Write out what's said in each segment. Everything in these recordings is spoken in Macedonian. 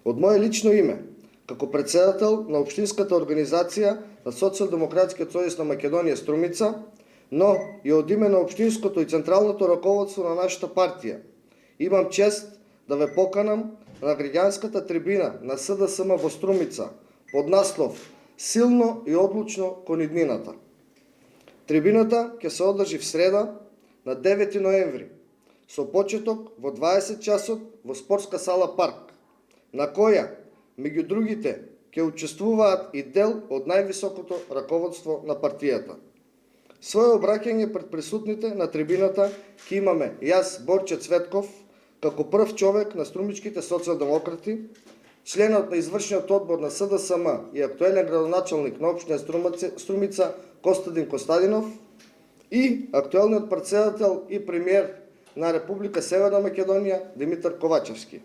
Од мое лично име, како председател на Општинската организација на Социјалдемократскиот сојуз на Македонија Струмица, но и од име на Општинското и Централното раководство на нашата партија, имам чест да ве поканам на граѓанската трибина на СДСМ во Струмица под наслов "Силно и одлучно кон иднината". Трибината ќе се одржи в среда на 9 ноември со почеток во 20 часот во спортска сала Парк, на која, меѓу другите, ќе учествуваат и дел од највисокото раководство на партијата. Своје обраќање пред присутните на трибината ќе имаме јас, Борче Цветков, како прв човек на струмичките социјалдемократи, членот на извршниот одбор на СДСМ и актуелен градоначалник на општина Струмица Костадин Костадинов и актуелниот претседател и премиер на Република Северна Македонија Димитар Ковачевски.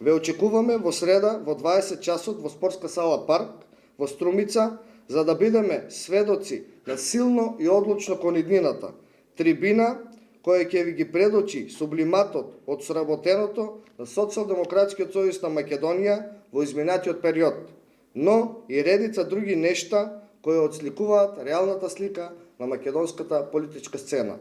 Ве очекуваме во среда во 20 часот во спортска сала Парк во Струмица за да бидеме сведоци на силно и одлучно кон иднината, трибина која ќе ви ги предочи сублиматот од сработеното на Социјалдемократскиот сојуз на Македонија во изминатиот период, но и редица други нешта кои отсликуваат реалната слика на македонската политичка сцена.